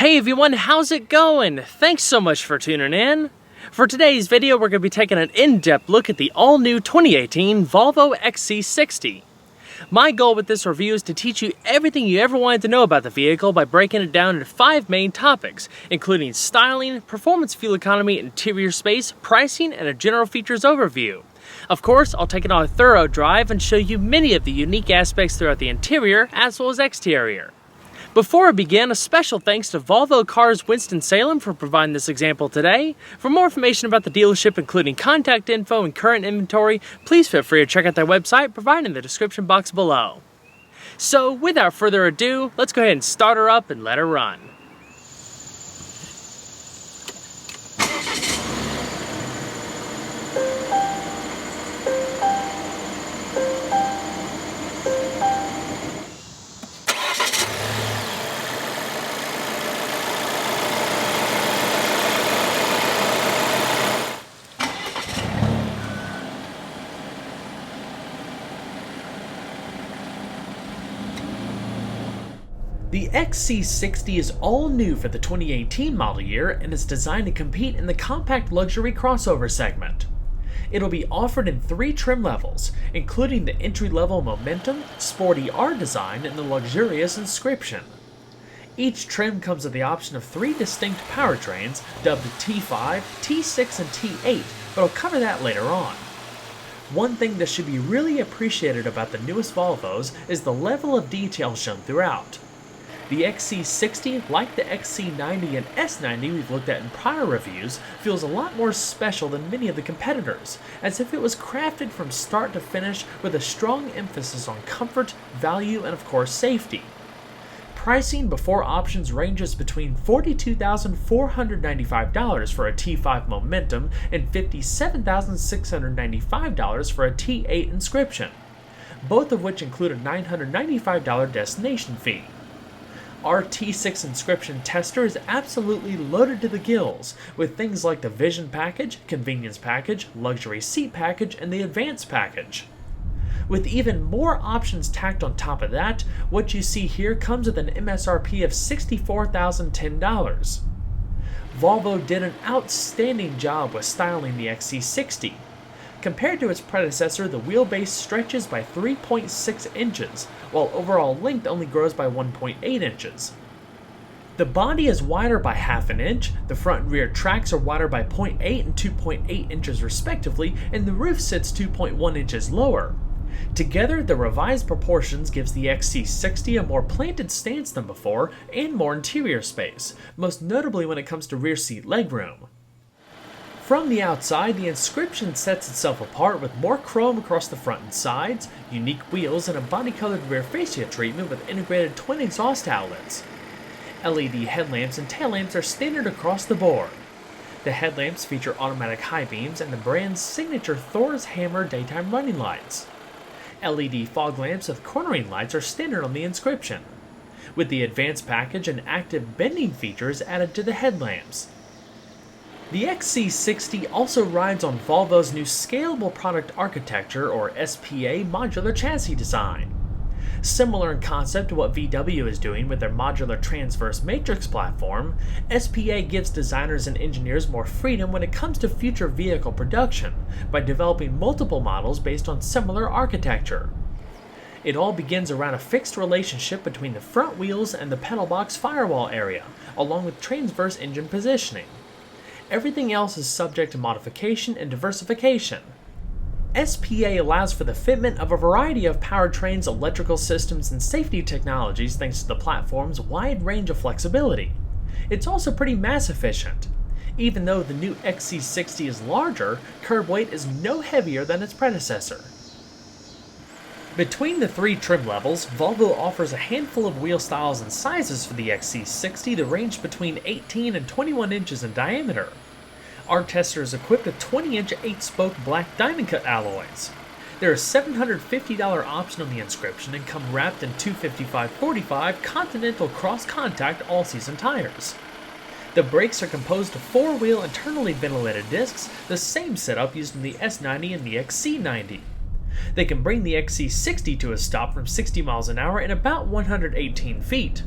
Hey everyone, how's it going? Thanks so much for tuning in. For today's video, we're going to be taking an in-depth look at the all-new 2018 Volvo XC60. My goal with this review is to teach you everything you ever wanted to know about the vehicle by breaking it down into 5 main topics, including styling, performance, fuel economy, interior space, pricing, and a general features overview. Of course, I'll take it on a thorough drive and show you many of the unique aspects throughout the interior as well as exterior. Before I begin, a special thanks to Volvo Cars Winston, Salem for providing this example today. For more information about the dealership, including contact info and current inventory, please feel free to check out their website provided in the description box below. So, without further ado, let's go ahead and start her up and let her run. The XC60 is all new for the 2018 model year and is designed to compete in the compact luxury crossover segment. It'll be offered in 3 trim levels, including the entry-level Momentum, Sporty R design, and the luxurious Inscription. Each trim comes with the option of 3 distinct powertrains, dubbed T5, T6, and T8, but I'll cover that later on. One thing that should be really appreciated about the newest Volvos is the level of detail shown throughout. The XC60, like the XC90 and S90 we've looked at in prior reviews, feels a lot more special than many of the competitors, as if it was crafted from start to finish with a strong emphasis on comfort, value, and of course safety. Pricing before options ranges between $42,495 for a T5 Momentum and $57,695 for a T8 Inscription, both of which include a $995 destination fee. Our T6 Inscription tester is absolutely loaded to the gills with things like the Vision package, Convenience package, Luxury seat package, and the Advanced package. With even more options tacked on top of that, what you see here comes with an MSRP of $64,010. Volvo did an outstanding job with styling the XC60. Compared to its predecessor, the wheelbase stretches by 3.6 inches, while overall length only grows by 1.8 inches. The body is wider by half an inch, the front and rear tracks are wider by 0.8 and 2.8 inches respectively, and the roof sits 2.1 inches lower. Together, the revised proportions gives the XC60 a more planted stance than before and more interior space, most notably when it comes to rear seat legroom. From the outside, the Inscription sets itself apart with more chrome across the front and sides, unique wheels, and a body-colored rear fascia treatment with integrated twin exhaust outlets. LED headlamps and tail lamps are standard across the board. The headlamps feature automatic high beams and the brand's signature Thor's Hammer daytime running lights. LED fog lamps with cornering lights are standard on the Inscription, with the Advanced package and active bending features added to the headlamps. The XC60 also rides on Volvo's new Scalable Product Architecture, or SPA, modular chassis design. Similar in concept to what VW is doing with their modular transverse matrix platform, SPA gives designers and engineers more freedom when it comes to future vehicle production by developing multiple models based on similar architecture. It all begins around a fixed relationship between the front wheels and the pedal box firewall area, along with transverse engine positioning. Everything else is subject to modification and diversification. SPA allows for the fitment of a variety of powertrains, electrical systems, and safety technologies thanks to the platform's wide range of flexibility. It's also pretty mass efficient. Even though the new XC60 is larger, curb weight is no heavier than its predecessor. Between the 3 trim levels, Volvo offers a handful of wheel styles and sizes for the XC60 that range between 18 and 21 inches in diameter. Our tester is equipped with 20-inch 8-spoke black diamond cut alloys. There is a $750 option on the Inscription and come wrapped in 255/45 Continental cross-contact all-season tires. The brakes are composed of 4-wheel internally ventilated discs, the same setup used in the S90 and the XC90. They can bring the XC60 to a stop from 60 miles an hour in about 118 feet.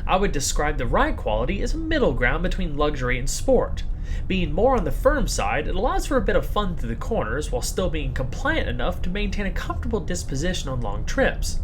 I would describe the ride quality as a middle ground between luxury and sport. Being more on the firm side, it allows for a bit of fun through the corners while still being compliant enough to maintain a comfortable disposition on long trips.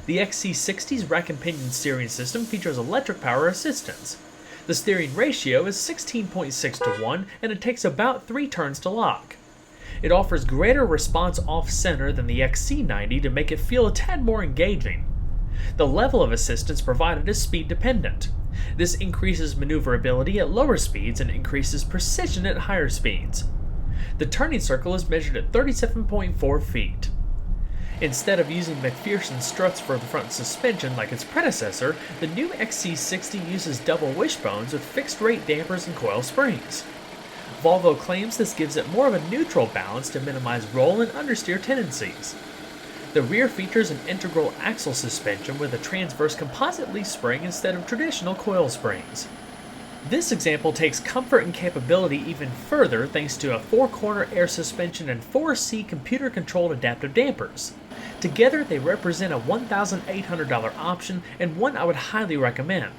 The XC60's rack and pinion steering system features electric power assistance. The steering ratio is 16.6 to 1 and it takes about 3 turns to lock. It offers greater response off-center than the XC90 to make it feel a tad more engaging. The level of assistance provided is speed dependent. This increases maneuverability at lower speeds and increases precision at higher speeds. The turning circle is measured at 37.4 feet. Instead of using McPherson struts for the front suspension like its predecessor, the new XC60 uses double wishbones with fixed-rate dampers and coil springs. Volvo claims this gives it more of a neutral balance to minimize roll and understeer tendencies. The rear features an integral axle suspension with a transverse composite leaf spring instead of traditional coil springs. This example takes comfort and capability even further thanks to a 4-corner air suspension and 4C computer-controlled adaptive dampers. Together, they represent a $1,800 option and one I would highly recommend.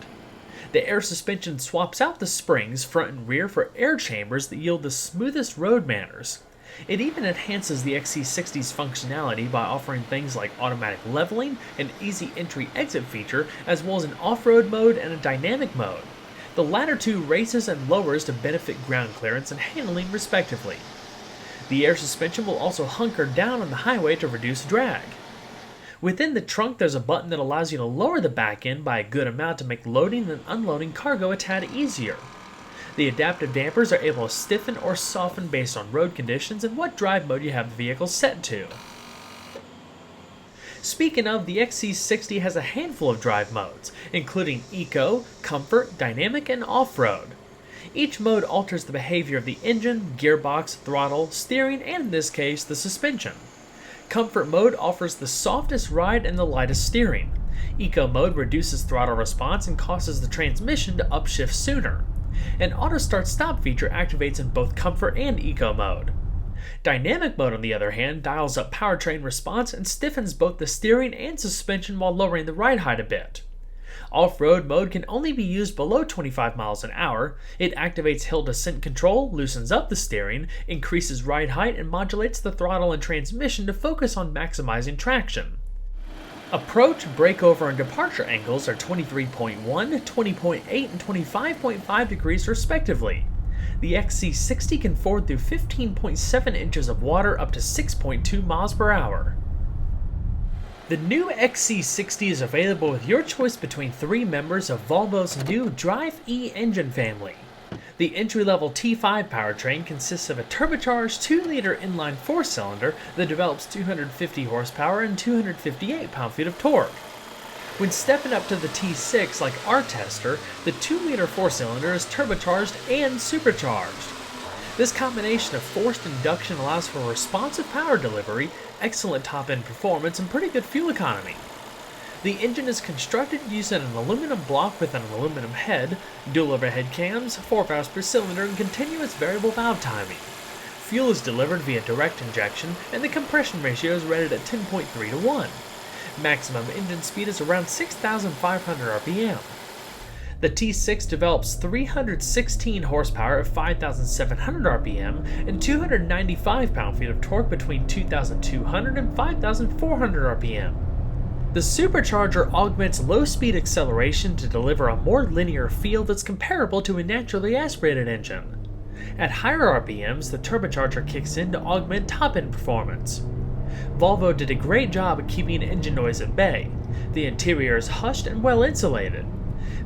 The air suspension swaps out the springs front and rear for air chambers that yield the smoothest road manners. It even enhances the XC60's functionality by offering things like automatic leveling, an easy entry-exit feature, as well as an off-road mode and a dynamic mode. The latter two raises and lowers to benefit ground clearance and handling respectively. The air suspension will also hunker down on the highway to reduce drag. Within the trunk, there's a button that allows you to lower the back end by a good amount to make loading and unloading cargo a tad easier. The adaptive dampers are able to stiffen or soften based on road conditions and what drive mode you have the vehicle set to. Speaking of, the XC60 has a handful of drive modes, including Eco, Comfort, Dynamic, and Off-Road. Each mode alters the behavior of the engine, gearbox, throttle, steering, and in this case, the suspension. Comfort mode offers the softest ride and the lightest steering. Eco mode reduces throttle response and causes the transmission to upshift sooner. An auto start-stop feature activates in both Comfort and Eco mode. Dynamic mode, on the other hand, dials up powertrain response and stiffens both the steering and suspension while lowering the ride height a bit. Off-road mode can only be used below 25 miles an hour. It activates hill descent control, loosens up the steering, increases ride height, and modulates the throttle and transmission to focus on maximizing traction. Approach, breakover, and departure angles are 23.1, 20.8, and 25.5 degrees respectively. The XC60 can ford through 15.7 inches of water up to 6.2 miles per hour. The new XC60 is available with your choice between 3 members of Volvo's new Drive E engine family. The entry-level T5 powertrain consists of a turbocharged 2-liter inline 4-cylinder that develops 250 horsepower and 258 pound-feet of torque. When stepping up to the T6 like our tester, the 2-liter 4-cylinder is turbocharged and supercharged. This combination of forced induction allows for responsive power delivery, excellent top-end performance, and pretty good fuel economy. The engine is constructed using an aluminum block with an aluminum head, dual overhead cams, 4 valves per cylinder, and continuous variable valve timing. Fuel is delivered via direct injection, and the compression ratio is rated at 10.3 to 1. Maximum engine speed is around 6,500 RPM. The T6 develops 316 horsepower at 5,700 RPM and 295 pound-feet of torque between 2,200 and 5,400 RPM. The supercharger augments low-speed acceleration to deliver a more linear feel that's comparable to a naturally aspirated engine. At higher RPMs, the turbocharger kicks in to augment top-end performance. Volvo did a great job of keeping engine noise at bay. The interior is hushed and well insulated.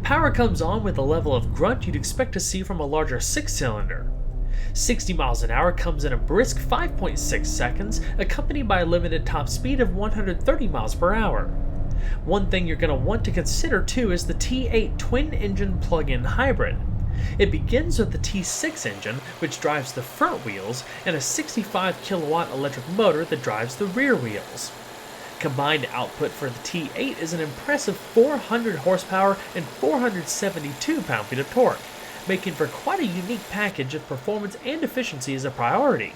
Power comes on with the level of grunt you'd expect to see from a larger 6-cylinder. 60 miles an hour comes in a brisk 5.6 seconds, accompanied by a limited top speed of 130 miles per hour. One thing you're going to want to consider too is the T8 twin-engine plug-in hybrid. It begins with the T6 engine, which drives the front wheels, and a 65 kilowatt electric motor that drives the rear wheels. Combined output for the T8 is an impressive 400 horsepower and 472 pound-feet of torque, making for quite a unique package of performance and efficiency as a priority.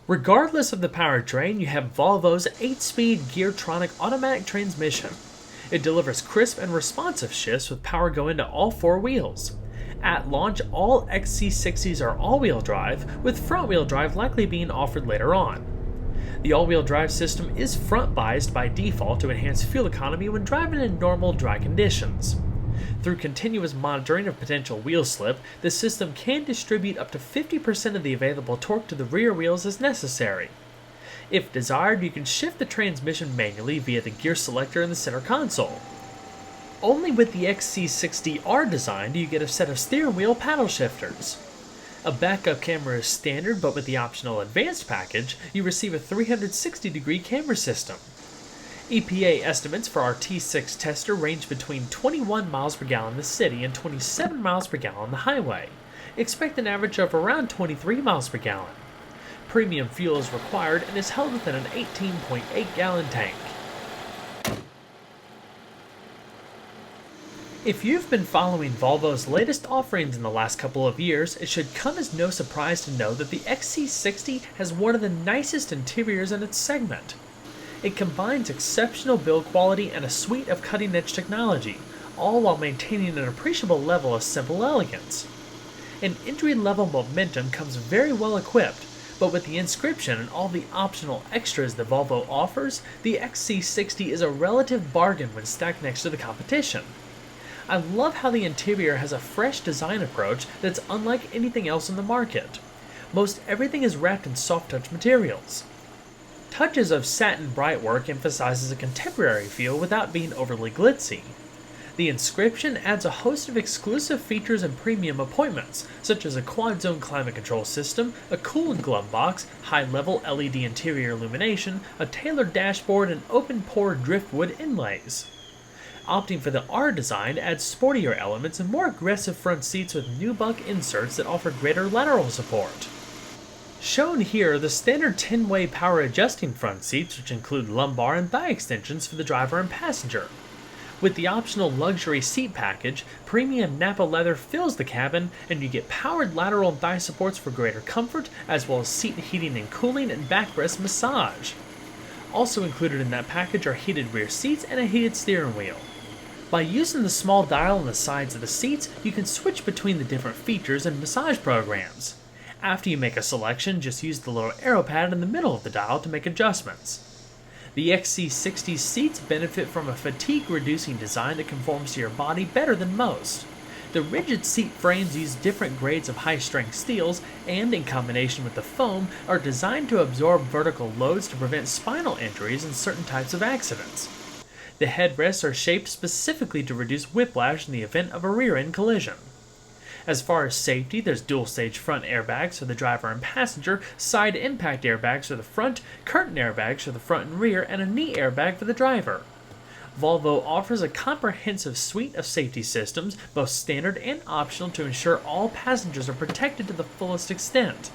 Regardless of the powertrain, you have Volvo's 8-speed Geartronic automatic transmission. It delivers crisp and responsive shifts with power going to all four wheels. At launch, all XC60s are all-wheel drive, with front-wheel drive likely being offered later on. The all-wheel drive system is front-biased by default to enhance fuel economy when driving in normal dry conditions. Through continuous monitoring of potential wheel slip, the system can distribute up to 50% of the available torque to the rear wheels as necessary. If desired, you can shift the transmission manually via the gear selector in the center console. Only with the XC60R design do you get a set of steering wheel paddle shifters. A backup camera is standard, but with the optional Advanced package, you receive a 360-degree camera system. EPA estimates for our T6 tester range between 21 miles per gallon in the city and 27 miles per gallon on the highway. Expect an average of around 23 miles per gallon. Premium fuel is required and is held within an 18.8-gallon tank. If you've been following Volvo's latest offerings in the last couple of years, it should come as no surprise to know that the XC60 has one of the nicest interiors in its segment. It combines exceptional build quality and a suite of cutting-edge technology, all while maintaining an appreciable level of simple elegance. An entry-level Momentum comes very well equipped, but with the Inscription and all the optional extras that Volvo offers, the XC60 is a relative bargain when stacked next to the competition. I love how the interior has a fresh design approach that's unlike anything else in the market. Most everything is wrapped in soft-touch materials. Touches of satin brightwork emphasizes a contemporary feel without being overly glitzy. The Inscription adds a host of exclusive features and premium appointments, such as a quad-zone climate control system, a cool and glove box, high-level LED interior illumination, a tailored dashboard, and open-pore driftwood inlays. Opting for the R design adds sportier elements and more aggressive front seats with nubuck inserts that offer greater lateral support. Shown here are the standard 10-way power adjusting front seats, which include lumbar and thigh extensions for the driver and passenger. With the optional luxury seat package, premium Nappa leather fills the cabin, and you get powered lateral and thigh supports for greater comfort, as well as seat heating and cooling and backrest massage. Also included in that package are heated rear seats and a heated steering wheel. By using the small dial on the sides of the seats, you can switch between the different features and massage programs. After you make a selection, just use the little arrow pad in the middle of the dial to make adjustments. The XC60 seats benefit from a fatigue-reducing design that conforms to your body better than most. The rigid seat frames use different grades of high-strength steels and, in combination with the foam, are designed to absorb vertical loads to prevent spinal injuries and certain types of accidents. The headrests are shaped specifically to reduce whiplash in the event of a rear-end collision. As far as safety, there's dual-stage front airbags for the driver and passenger, side impact airbags for the front, curtain airbags for the front and rear, and a knee airbag for the driver. Volvo offers a comprehensive suite of safety systems, both standard and optional, to ensure all passengers are protected to the fullest extent.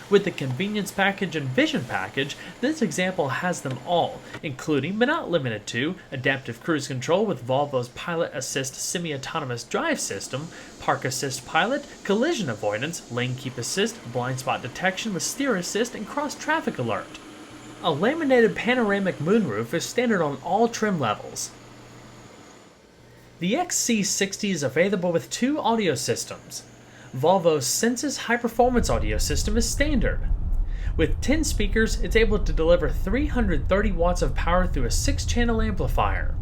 With the Convenience Package and Vision Package, this example has them all, including but not limited to adaptive cruise control with Volvo's Pilot Assist semi-autonomous drive system, Park Assist Pilot, collision avoidance, lane keep assist, blind spot detection with steer assist, and cross-traffic alert. A laminated panoramic moonroof is standard on all trim levels. The XC60 is available with two audio systems. Volvo's Sensus high-performance audio system is standard. With 10 speakers, it's able to deliver 330 watts of power through a 6-channel amplifier.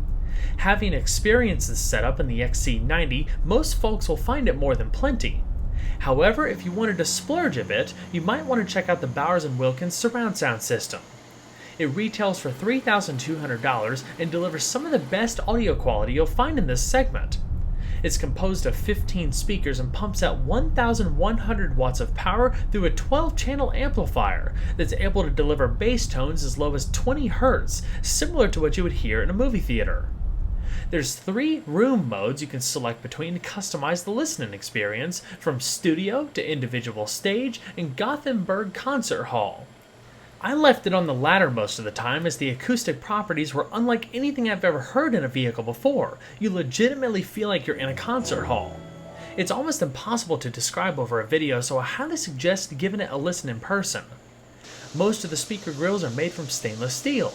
Having experienced this setup in the XC90, most folks will find it more than plenty. However, if you wanted to splurge a bit, you might want to check out the Bowers & Wilkins surround sound system. It retails for $3,200 and delivers some of the best audio quality you'll find in this segment. It's composed of 15 speakers and pumps out 1,100 watts of power through a 12-channel amplifier that's able to deliver bass tones as low as 20 Hz, similar to what you would hear in a movie theater. There's 3 room modes you can select between to customize the listening experience, from studio to individual stage and Gothenburg concert hall. I left it on the latter most of the time, as the acoustic properties were unlike anything I've ever heard in a vehicle before. You legitimately feel like you're in a concert hall. It's almost impossible to describe over a video, so I highly suggest giving it a listen in person. Most of the speaker grills are made from stainless steel.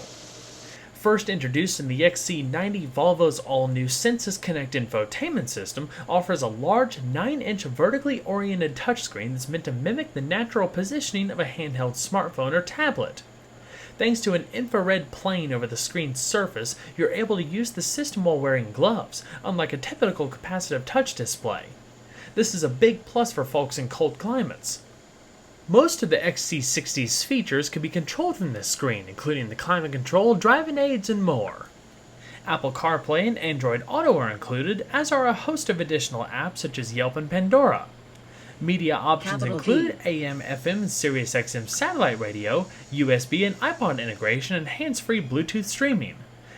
First introduced in the XC90, Volvo's all-new Sensus Connect infotainment system offers a large 9-inch vertically oriented touchscreen that's meant to mimic the natural positioning of a handheld smartphone or tablet. Thanks to an infrared plane over the screen's surface, you're able to use the system while wearing gloves, unlike a typical capacitive touch display. This is a big plus for folks in cold climates. Most of the XC60's features can be controlled from this screen, including the climate control, driving aids, and more. Apple CarPlay and Android Auto are included, as are a host of additional apps such as Yelp and Pandora. Media options include AM, FM, and Sirius XM satellite radio, USB and iPod integration, and hands-free Bluetooth streaming.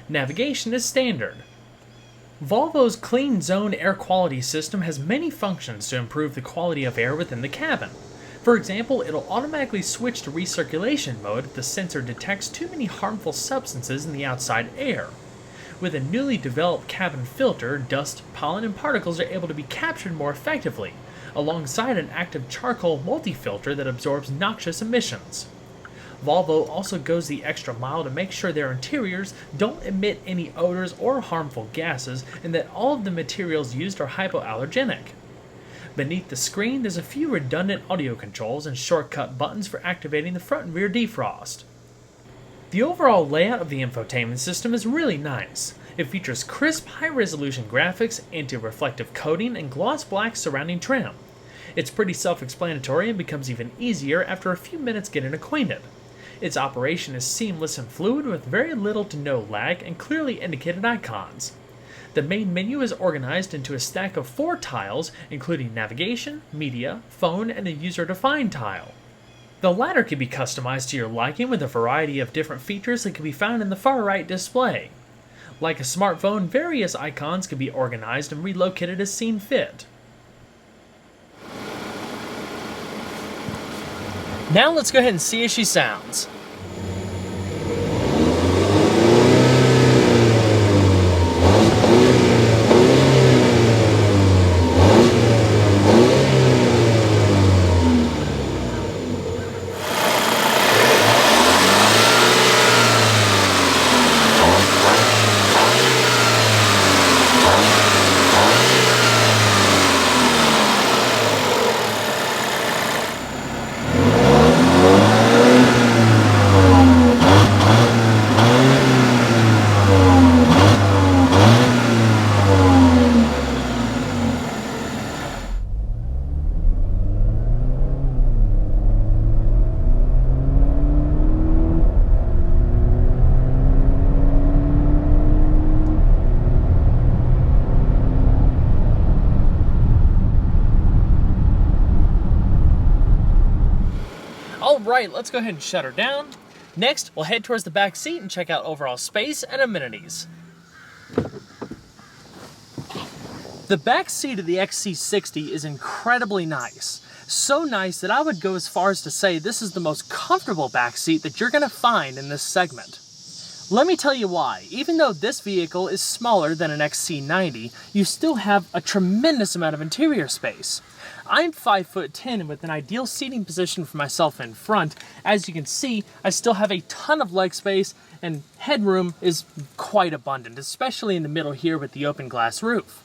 Navigation is standard. Volvo's Clean Zone air quality system has many functions to improve the quality of air within the cabin. For example, it'll automatically switch to recirculation mode if the sensor detects too many harmful substances in the outside air. With a newly developed cabin filter, dust, pollen, and particles are able to be captured more effectively, alongside an active charcoal multi-filter that absorbs noxious emissions. Volvo also goes the extra mile to make sure their interiors don't emit any odors or harmful gases, and that all of the materials used are hypoallergenic. Beneath the screen, there's a few redundant audio controls and shortcut buttons for activating the front and rear defrost. The overall layout of the infotainment system is really nice. It features crisp, high-resolution graphics, anti-reflective coating, and gloss black surrounding trim. It's pretty self-explanatory and becomes even easier after a few minutes getting acquainted. Its operation is seamless and fluid with very little to no lag and clearly indicated icons. The main menu is organized into a stack of 4 tiles, including navigation, media, phone, and a user-defined tile. The latter can be customized to your liking with a variety of different features that can be found in the far right display. Like a smartphone, various icons can be organized and relocated as seen fit. Now let's go ahead and see how she sounds. Alright, let's go ahead and shut her down. Next, we'll head towards the back seat and check out overall space and amenities. The back seat of the XC60 is incredibly nice. So nice that I would go as far as to say this is the most comfortable back seat that you're going to find in this segment. Let me tell you why. Even though this vehicle is smaller than an XC90, you still have a tremendous amount of interior space. I'm 5'10" with an ideal seating position for myself in front. As you can see, I still have a ton of leg space, and headroom is quite abundant, especially in the middle here with the open glass roof.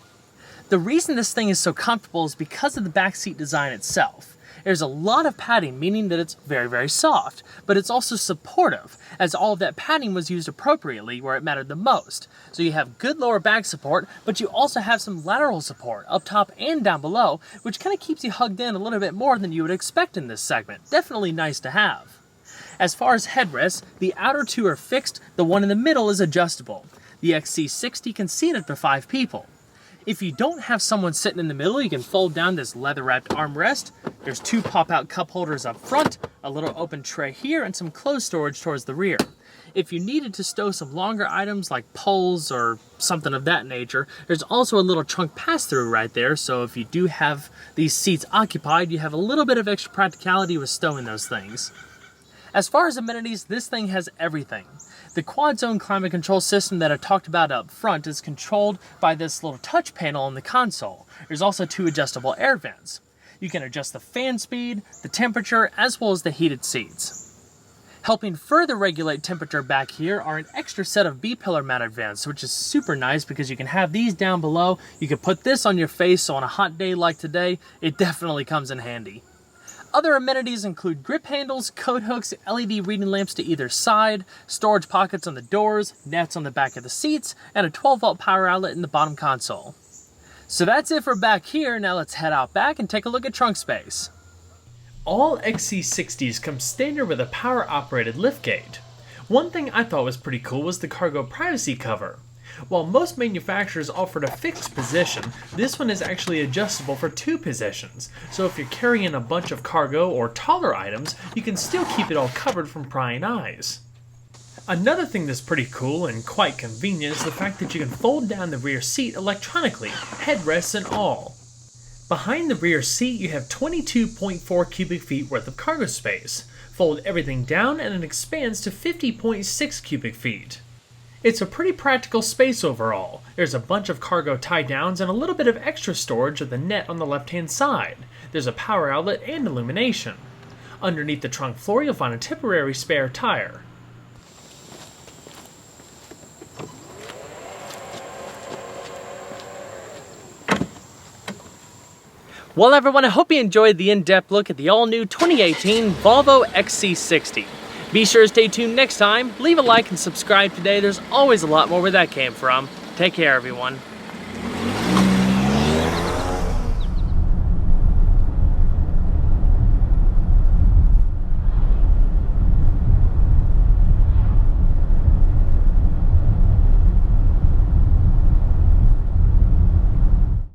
The reason this thing is so comfortable is because of the backseat design itself. There's a lot of padding, meaning that it's very, very soft, but it's also supportive, as all of that padding was used appropriately where it mattered the most. So you have good lower back support, but you also have some lateral support up top and down below, which kind of keeps you hugged in a little bit more than you would expect in this segment. Definitely nice to have. As far as headrests, the outer 2 are fixed, the one in the middle is adjustable. The XC60 can seat up to 5 people. If you don't have someone sitting in the middle, you can fold down this leather-wrapped armrest. There's 2 pop-out cup holders up front, a little open tray here, and some clothes storage towards the rear. If you needed to stow some longer items like poles or something of that nature, there's also a little trunk pass-through right there, so if you do have these seats occupied, you have a little bit of extra practicality with stowing those things. As far as amenities, this thing has everything. The quad zone climate control system that I talked about up front is controlled by this little touch panel on the console. There's also 2 adjustable air vents. You can adjust the fan speed, the temperature, as well as the heated seats. Helping further regulate temperature back here are an extra set of B-pillar mounted vents, which is super nice because you can have these down below. You can put this on your face, so on a hot day like today, it definitely comes in handy. Other amenities include grip handles, coat hooks, LED reading lamps to either side, storage pockets on the doors, nets on the back of the seats, and a 12-volt power outlet in the bottom console. So that's it for back here. Now let's head out back and take a look at trunk space. All XC60s come standard with a power-operated liftgate. One thing I thought was pretty cool was the cargo privacy cover. While most manufacturers offered a fixed position, this one is actually adjustable for 2 positions, so if you're carrying a bunch of cargo or taller items, you can still keep it all covered from prying eyes. Another thing that's pretty cool and quite convenient is the fact that you can fold down the rear seat electronically, headrests and all. Behind the rear seat you have 22.4 cubic feet worth of cargo space. Fold everything down and it expands to 50.6 cubic feet. It's a pretty practical space overall. There's a bunch of cargo tie-downs and a little bit of extra storage of the net on the left-hand side. There's a power outlet and illumination. Underneath the trunk floor you'll find a temporary spare tire. Well everyone, I hope you enjoyed the in-depth look at the all-new 2018 Volvo XC60. Be sure to stay tuned next time, leave a like and subscribe today, there's always a lot more where that came from. Take care everyone.